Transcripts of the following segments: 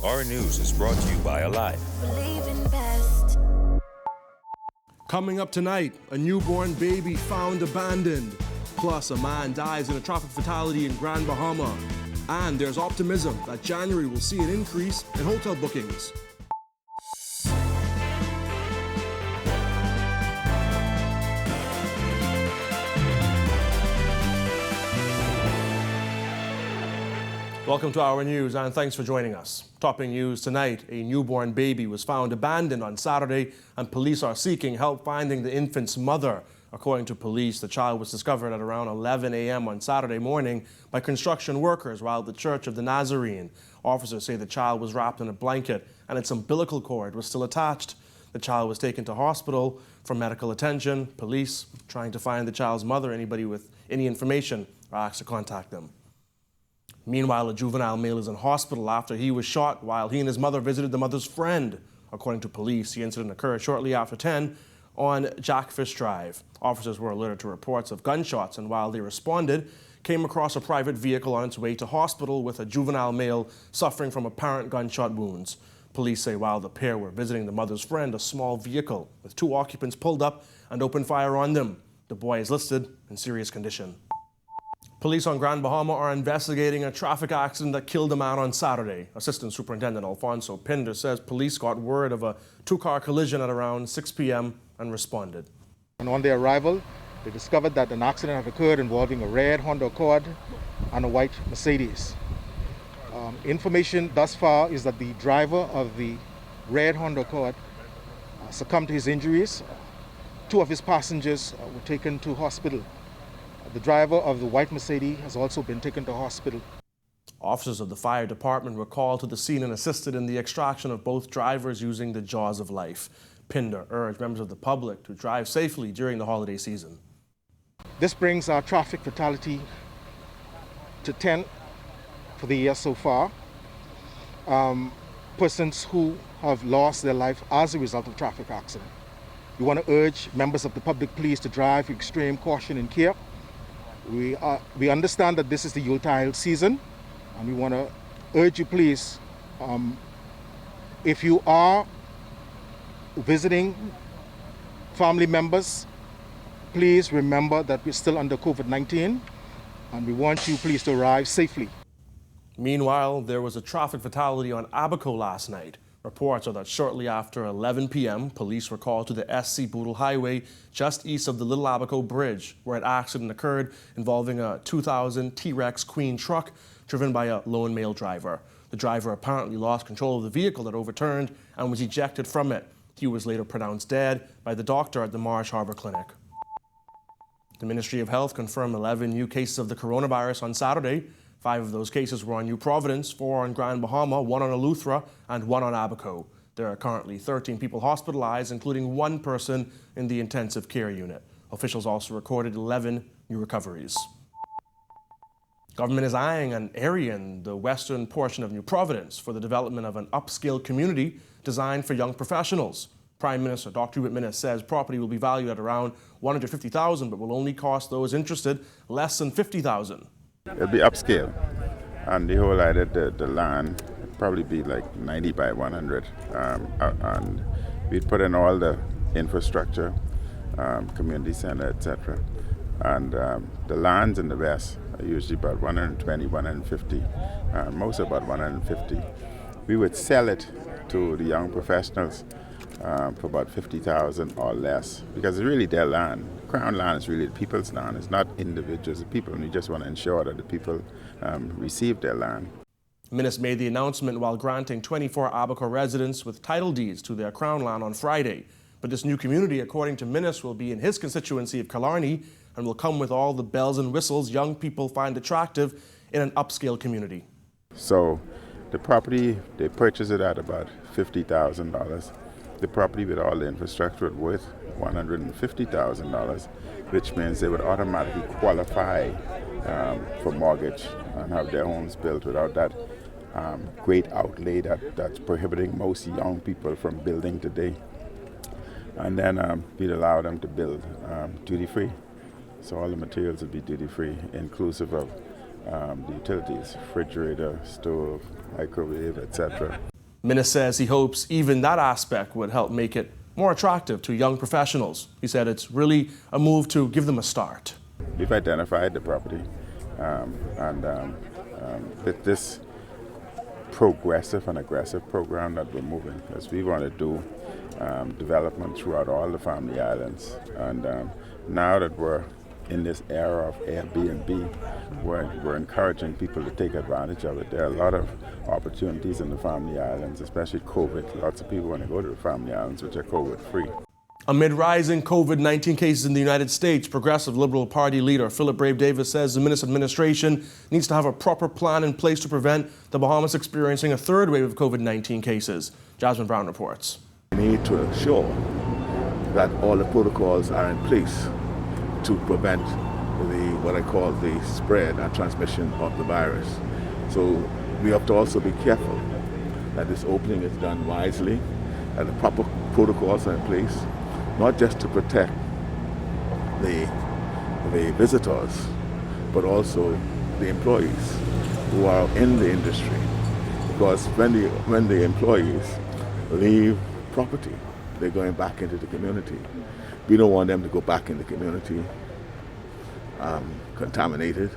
Our news is brought to you by Alive. Coming up tonight, a newborn baby found abandoned. Plus, a man dies in a traffic fatality in Grand Bahama. And there's optimism that January will see an increase in hotel bookings. Welcome to Our News, and thanks for joining us. Topping news tonight, a newborn baby was found abandoned on Saturday, and police are seeking help finding the infant's mother. According to police, the child was discovered at around 11 a.m. on Saturday morning by construction workers while at the Church of the Nazarene. Officers say the child was wrapped in a blanket and its umbilical cord was still attached. The child was taken to hospital for medical attention. Police trying to find the child's mother. Anybody with any information are asked to contact them. Meanwhile, a juvenile male is in hospital after he was shot while he and his mother visited the mother's friend. According to police, the incident occurred shortly after 10 on Jackfish Drive. Officers were alerted to reports of gunshots, and while they responded, came across a private vehicle on its way to hospital with a juvenile male suffering from apparent gunshot wounds. Police say while the pair were visiting the mother's friend, a small vehicle with 2 occupants pulled up and opened fire on them. The boy is listed in serious condition. Police on Grand Bahama are investigating a traffic accident that killed a man on Saturday. Assistant Superintendent Alfonso Pinder says police got word of a 2-car collision at around 6 p.m. and responded. And on their arrival, they discovered that an accident had occurred involving a red Honda Accord and a white Mercedes. Information thus far is that the driver of the red Honda Accord succumbed to his injuries. 2 of his passengers were taken to hospital. The driver of the white Mercedes has also been taken to hospital. Officers of the fire department were called to the scene and assisted in the extraction of both drivers using the jaws of life. Pinder urged members of the public to drive safely during the holiday season. This brings our traffic fatality to 10 for the year so far. Persons who have lost their life as a result of traffic accident. We want to urge members of the public please to drive with extreme caution and care. We understand that this is the Yuletide season, and we want to urge you please, if you are visiting family members, please remember that we're still under COVID-19, and we want you please to arrive safely. Meanwhile, there was a traffic fatality on ABACO last night. Reports are that shortly after 11 p.m., police were called to the SC Boodle Highway just east of the Little Abaco Bridge, where an accident occurred involving a 2000 T-Rex Queen truck driven by a lone male driver. The driver apparently lost control of the vehicle that overturned and was ejected from it. He was later pronounced dead by the doctor at the Marsh Harbor Clinic. The Ministry of Health confirmed 11 new cases of the coronavirus on Saturday. 5 of those cases were on New Providence, 4 on Grand Bahama, 1 on Eleuthera, and 1 on Abaco. There are currently 13 people hospitalized, including 1 person in the intensive care unit. Officials also recorded 11 new recoveries. Government is eyeing an area in the western portion of New Providence for the development of an upscale community designed for young professionals. Prime Minister Dr. MINNIS says property will be valued at around $150,000, but will only cost those interested less than $50,000. It'll be upscale, and the whole idea, the land would probably be like 90 by 100, and we'd put in all the infrastructure, community center, etc. And the lands in the west are usually about 120, 150, most about 150. We would sell it to the young professionals for about 50,000 or less, because it's really their land. Crown land is really the people's land. It's not individuals, the people, and we just want to ensure that the people receive their land. MINNIS made the announcement while granting 24 Abaco residents with title deeds to their Crown land on Friday. But this new community, according to MINNIS, will be in his constituency of Killarney and will come with all the bells and whistles young people find attractive in an upscale community. So the property, they purchased it at about $50,000. The property with all the infrastructure worth $150,000, which means they would automatically qualify for mortgage and have their homes built without that great outlay that's prohibiting most young people from building today. And then we'd allow them to build duty-free. So all the materials would be duty-free, inclusive of the utilities, refrigerator, stove, microwave, etc. MINNIS says he hopes even that aspect would help make it more attractive to young professionals. He said it's really a move to give them a start. We've identified the property this progressive and aggressive program that we're moving, because we want to do development throughout all the family islands. And now that we're in this era of Airbnb, we're encouraging people to take advantage of it. There are a lot of opportunities in the family islands, especially COVID. Lots of people want to go to the family islands, which are COVID-free. Amid rising COVID-19 cases in the United States, Progressive Liberal Party leader Philip Brave Davis says the MINNIS administration needs to have a proper plan in place to prevent the Bahamas experiencing a third wave of COVID-19 cases. Jasmine Brown reports. We need to ensure that all the protocols are in place to prevent what I call the spread and transmission of the virus. So we have to also be careful that this opening is done wisely, that the proper protocols are in place, not just to protect the visitors, but also the employees who are in the industry. Because when the employees leave property, they're going back into the community. We don't want them to go back in the community contaminated,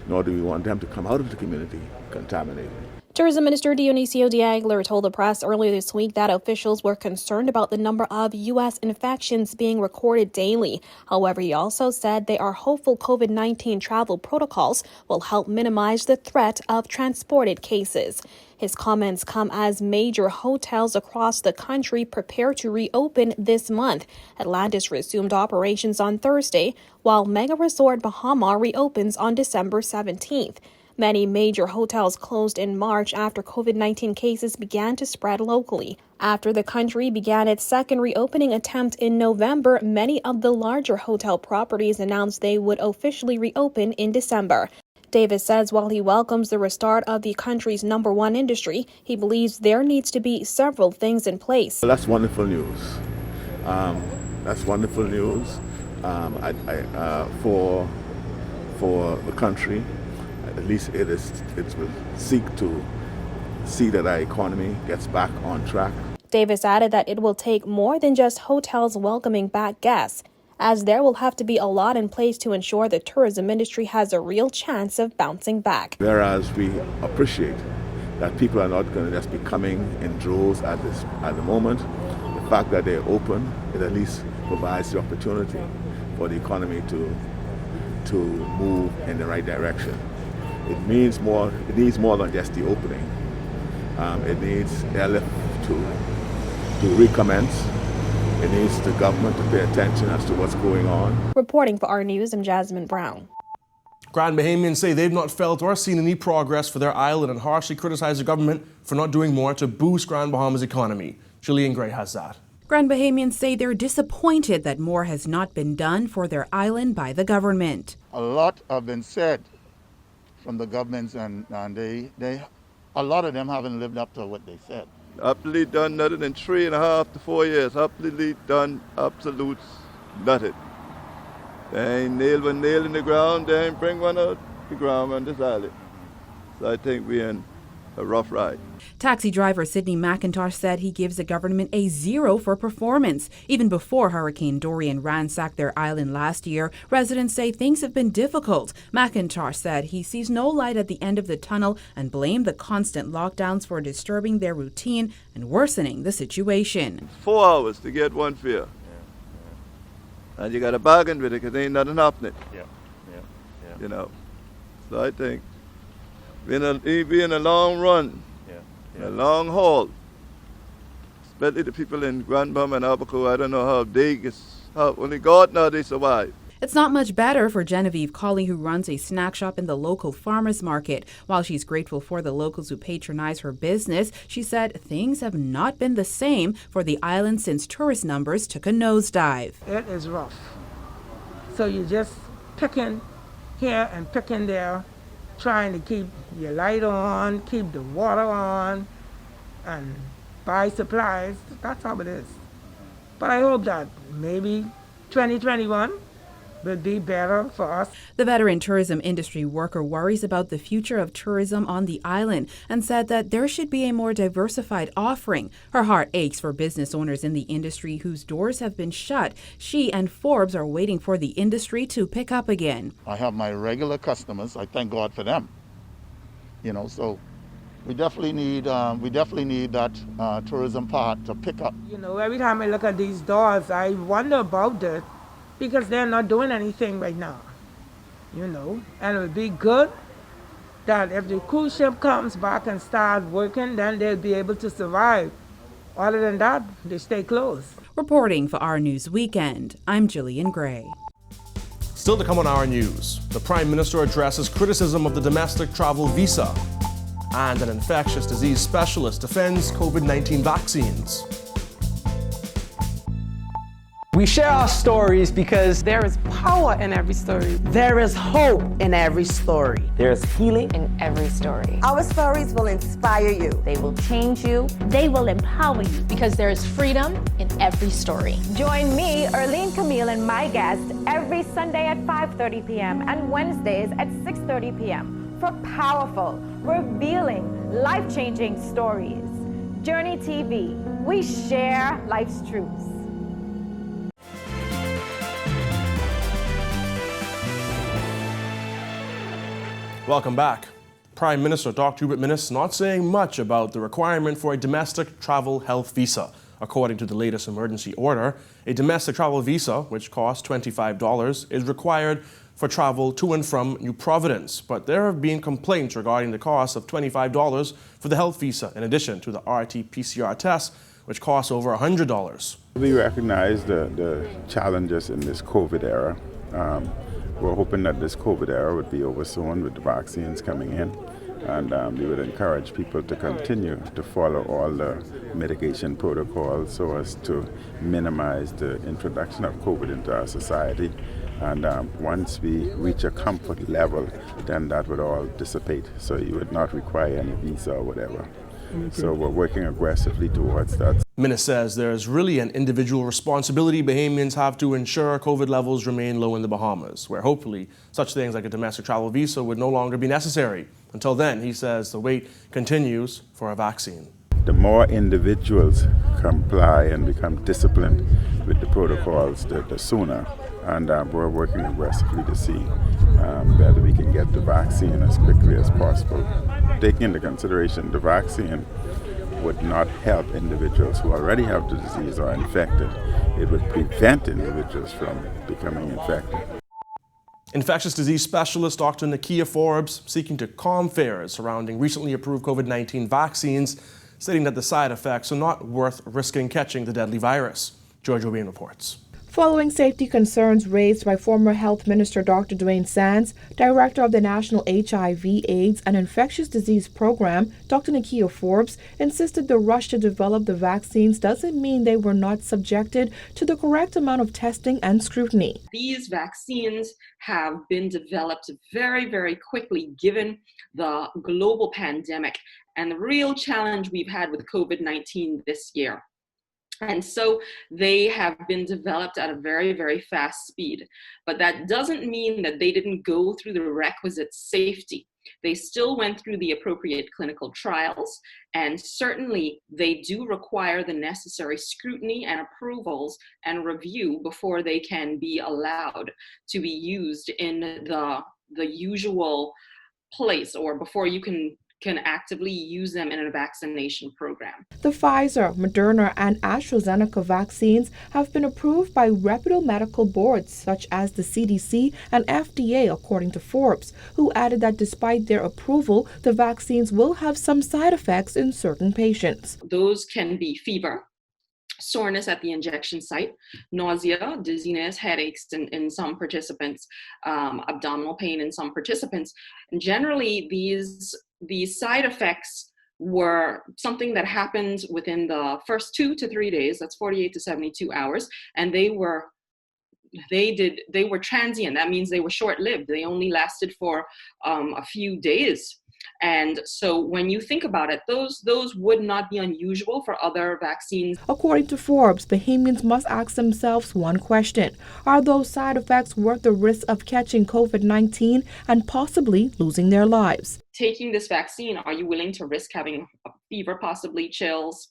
nor do we want them to come out of the community contaminated. Tourism Minister Dionisio Diagler told the press earlier this week that officials were concerned about the number of U.S. infections being recorded daily. However, he also said they are hopeful COVID-19 travel protocols will help minimize the threat of transported cases. His comments come as major hotels across the country prepare to reopen this month. Atlantis resumed operations on Thursday, while mega resort Bahama reopens on December 17th. Many major hotels closed in March after COVID-19 cases began to spread locally. After the country began its second reopening attempt in November, many of the larger hotel properties announced they would officially reopen in December. Davis says while he welcomes the restart of the country's -- industry, he believes there needs to be several things in place. Well, that's wonderful news. That's wonderful news for the country. At least it will seek to see that our economy gets back on track. Davis added that it will take more than just hotels welcoming back guests, as there will have to be a lot in place to ensure the tourism industry has a real chance of bouncing back. Whereas we appreciate that people are not going to just be coming in droves at the moment, the fact that they're open, it at least provides the opportunity for the economy to move in the right direction. It needs more than just the opening. It needs airlift to recommence. It needs the government to pay attention as to what's going on. Reporting for our news, I'm Jasmine Brown. Grand Bahamians say they've not felt or seen any progress for their island and harshly criticize the government for not doing more to boost Grand Bahama's economy. Julian Gray has that. Grand Bahamians say they're disappointed that more has not been done for their island by the government. A lot have been said from the governments, and a lot of them haven't lived up to what they said. Absolutely done nothing in 3.5 to 4 years. Absolutely done absolute nothing. They ain't nailed one nail in the ground. They ain't bring one out the ground on this island. So I think we're in a rough ride. Taxi driver Sidney McIntosh said he gives the government a 0 for performance. Even before Hurricane Dorian ransacked their island last year, residents say things have been difficult. McIntosh said he sees no light at the end of the tunnel and blamed the constant lockdowns for disturbing their routine and worsening the situation. 4 hours to get one fare. And you got to bargain with it because ain't nothing happening. You know. So I think it'll be in a long run. A long haul, especially the people in Grand Bahama and ABACO. I don't know how only God knows they survive. It's not much better for Genevieve Colley, who runs a snack shop in the local farmers market. While she's grateful for the locals who patronize her business, she said things have not been the same for the island since tourist numbers took a nosedive. It is rough. So you're just picking here and picking there, trying to keep your light on, keep the water on, and buy supplies. That's how it is. But I hope that maybe 2021 will be better for us. The veteran tourism industry worker worries about the future of tourism on the island and said that there should be a more diversified offering. Her heart aches for business owners in the industry whose doors have been shut. She and Forbes are waiting for the industry to pick up again. I have my regular customers. I thank God for them. So we definitely need that tourism part to pick up. Every time I look at these doors, I wonder about it because they're not doing anything right now. And it would be good that if the cruise ship comes back and starts working, then they'll be able to survive. Other than that, they stay closed. Reporting for Our News Weekend, I'm Jillian Gray. Still to come on Our News, the Prime Minister addresses criticism of the domestic travel visa, and an infectious disease specialist defends COVID-19 vaccines. We share our stories because there is power in every story. There is hope in every story. There is healing in every story. Our stories will inspire you. They will change you. They will empower you because there is freedom in every story. Join me, Erlene Camille, and my guest every Sunday at 5:30 p.m. and Wednesdays at 6:30 p.m. for powerful, revealing, life-changing stories. Journey TV, we share life's truths. Welcome back. Prime Minister Dr. MINNIS not saying much about the requirement for a domestic travel health visa. According to the latest emergency order, a domestic travel visa, which costs $25, is required for travel to and from New Providence. But there have been complaints regarding the cost of $25 for the health visa, in addition to the RT-PCR test, which costs over $100. We recognize the challenges in this COVID era. We're hoping that this COVID era would be over soon with the vaccines coming in, and we would encourage people to continue to follow all the mitigation protocols so as to minimize the introduction of COVID into our society. And once we reach a comfort level, then that would all dissipate. So you would not require any visa or whatever. So we're working aggressively towards that. MINNIS says there's really an individual responsibility Bahamians have to ensure COVID levels remain low in the Bahamas, where hopefully such things like a domestic travel visa would no longer be necessary. Until then, he says the wait continues for a vaccine. The more individuals comply and become disciplined with the protocols, the sooner. And we're working aggressively to see whether we can get the vaccine as quickly as possible. Taking into consideration the vaccine would not help individuals who already have the disease or are infected. It would prevent individuals from becoming infected. Infectious disease specialist Dr. Nakia Forbes seeking to calm fears surrounding recently approved COVID-19 vaccines, stating that the side effects are not worth risking catching the deadly virus. George O'Brien reports. Following safety concerns raised by former Health Minister Dr. Dwayne Sands, Director of the National HIV, AIDS, and Infectious Disease Program, Dr. Nakia Forbes, insisted the rush to develop the vaccines doesn't mean they were not subjected to the correct amount of testing and scrutiny. These vaccines have been developed very, very quickly given the global pandemic and the real challenge we've had with COVID-19 this year. And so they have been developed at a very, very fast speed. But that doesn't mean that they didn't go through the requisite safety. They still went through the appropriate clinical trials, and certainly they do require the necessary scrutiny and approvals and review before they can be allowed to be used in the usual place, or before you can actively use them in a vaccination program. The Pfizer, Moderna, and AstraZeneca vaccines have been approved by reputable medical boards such as the CDC and FDA, according to Forbes, who added that despite their approval, the vaccines will have some side effects in certain patients. Those can be fever, soreness at the injection site, nausea, dizziness, headaches in some participants, abdominal pain in some participants. And generally, these side effects were something that happened within the first 2 to 3 days, that's 48 to 72 hours, and they were transient. That means they were short-lived. They only lasted for a few days. And so when you think about it, those would not be unusual for other vaccines. According to Forbes, Bahamians must ask themselves one question: are those side effects worth the risk of catching COVID-19 and possibly losing their lives? Taking this vaccine, are you willing to risk having a fever, possibly chills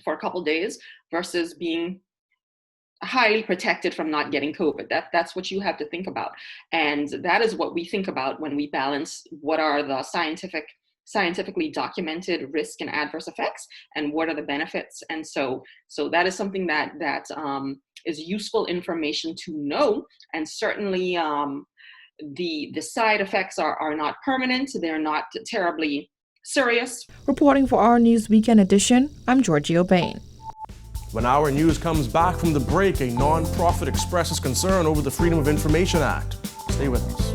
for a couple days, versus being highly protected from not getting COVID? That's what you have to think about. And that is what we think about when we balance what are the scientifically documented risk and adverse effects and what are the benefits. And so that is something that is useful information to know. And certainly the side effects are not permanent. They're not terribly serious. Reporting for our News Weekend Edition, I'm Georgia Bain. When our news comes back from the break, a non-profit expresses concern over the Freedom of Information Act. Stay with us.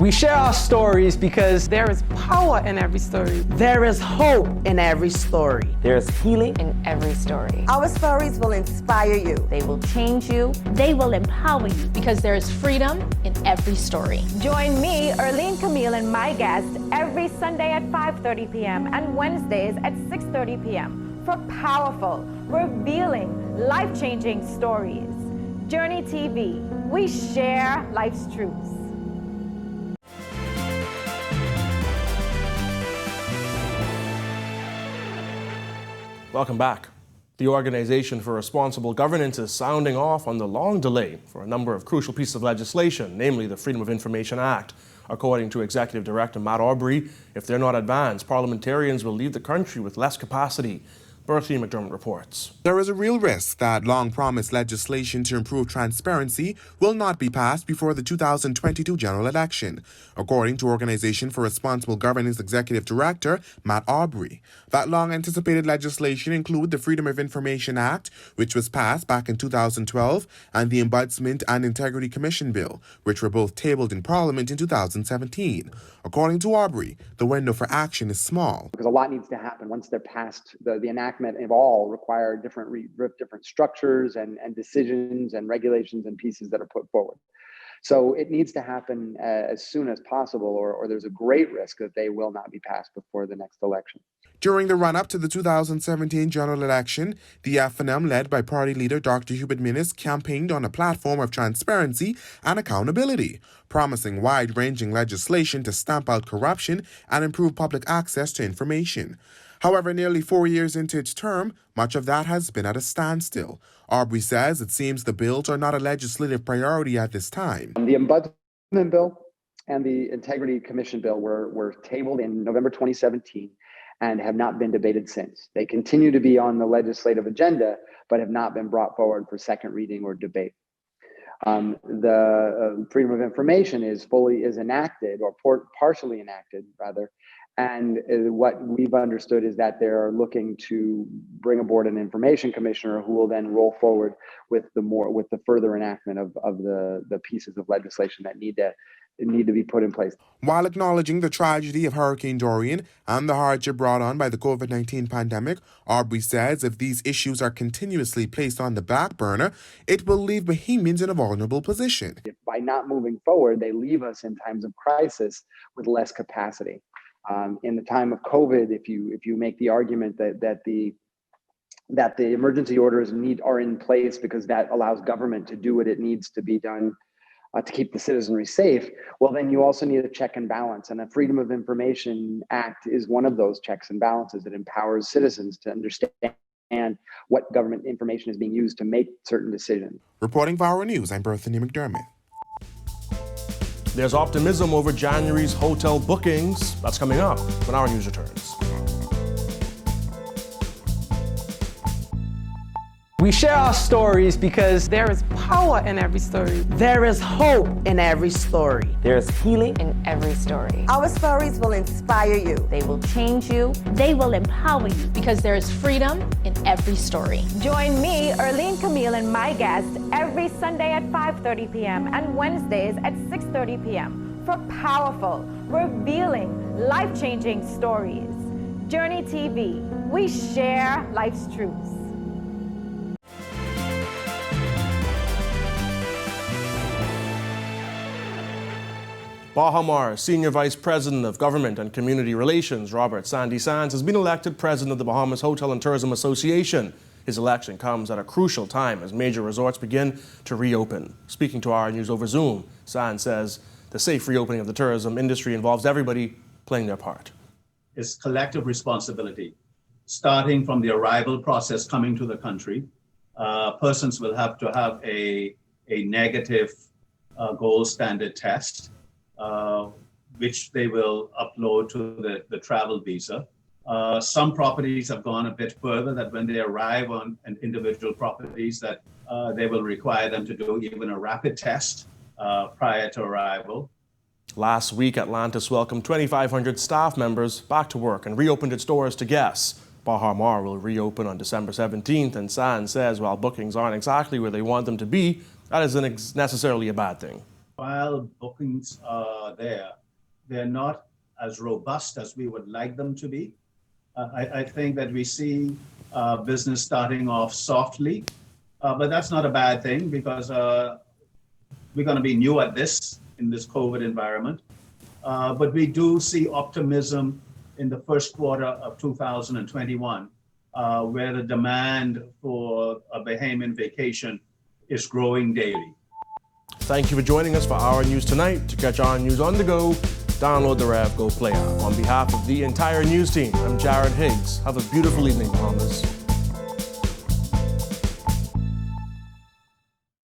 We share our stories because there is power in every story. There is hope in every story. There is healing in every story. Our stories will inspire you. They will change you. They will empower you because there is freedom in every story. Join me, Erlene Camille, and my guest every Sunday at 5:30 p.m. and Wednesdays at 6:30 p.m. for powerful, revealing, life-changing stories. Journey TV, we share life's truths. Welcome back. The Organization for Responsible Governance is sounding off on the long delay for a number of crucial pieces of legislation, namely the Freedom of Information Act. According to Executive Director Matt Aubrey, if they're not advanced, parliamentarians will leave the country with less capacity. Bertie McDermott reports. There is a real risk that long-promised legislation to improve transparency will not be passed before the 2022 general election, according to Organization for Responsible Governance Executive Director Matt Aubrey. That long-anticipated legislation include the Freedom of Information Act, which was passed back in 2012, and the Ombudsman and Integrity Commission Bill, which were both tabled in Parliament in 2017. According to Aubrey, the window for action is small. Because a lot needs to happen once they're passed. The enactment of all require different structures and decisions and regulations and pieces that are put forward. So it needs to happen as soon as possible, or there's a great risk that they will not be passed before the next election. During the run-up to the 2017 general election, the FNM, led by party leader Dr. Hubert MINNIS, campaigned on a platform of transparency and accountability, promising wide-ranging legislation to stamp out corruption and improve public access to information. However, nearly 4 years into its term, much of that has been at a standstill. Aubrey says it seems the bills are not a legislative priority at this time. The Ombudsman Bill and the Integrity Commission Bill were tabled in November 2017 and have not been debated since. They continue to be on the legislative agenda, but have not been brought forward for second reading or debate. The Freedom of Information is enacted, or partially enacted, rather. And what we've understood is that they're looking to bring aboard an information commissioner who will then roll forward with the further enactment of the pieces of legislation that need to be put in place. While acknowledging the tragedy of Hurricane Dorian and the hardship brought on by the COVID-19 pandemic, Aubrey says if these issues are continuously placed on the back burner, it will leave Bahamians in a vulnerable position. By not moving forward, they leave us in times of crisis with less capacity. In the time of COVID, if you make the argument that the emergency orders are in place because that allows government to do what it needs to be done to keep the citizenry safe, well, then you also need a check and balance. And the Freedom of Information Act is one of those checks and balances that empowers citizens to understand what government information is being used to make certain decisions. Reporting for our news, I'm Berthany McDermott. There's optimism over January's hotel bookings. That's coming up when our news returns. We share our stories because there is power in every story. There is hope in every story. There is healing in every story. Our stories will inspire you. They will change you. They will empower you because there is freedom in every story. Join me, Erlene Camille, and my guest every Sunday at 5:30 p.m. and Wednesdays at 6:30 p.m. for powerful, revealing, life-changing stories. Journey TV, we share life's truths. Bahama Senior Vice President of Government and Community Relations, Robert Sandy Sands, has been elected President of the Bahamas Hotel and Tourism Association. His election comes at a crucial time as major resorts begin to reopen. Speaking to our news over Zoom, Sands says the safe reopening of the tourism industry involves everybody playing their part. It's collective responsibility, starting from the arrival process coming to the country. Persons will have to have a negative gold standard test, which they will upload to the travel visa. Some properties have gone a bit further that when they arrive on an individual properties that they will require them to do even a rapid test prior to arrival. Last week, Atlantis welcomed 2,500 staff members back to work and reopened its doors to guests. Bahama will reopen on December 17th, and Sands says while bookings aren't exactly where they want them to be, that isn't necessarily a bad thing. While bookings are there, they're not as robust as we would like them to be. I think that we see business starting off softly, but that's not a bad thing because we're going to be new at this in this COVID environment. But we do see optimism in the first quarter of 2021, where the demand for a Bahamian vacation is growing daily. Thank you for joining us for Our News Tonight. To catch our news on the go, download the Rev Go Play app. On behalf of the entire news team, I'm Jared Higgs. Have a beautiful evening, Bahamas.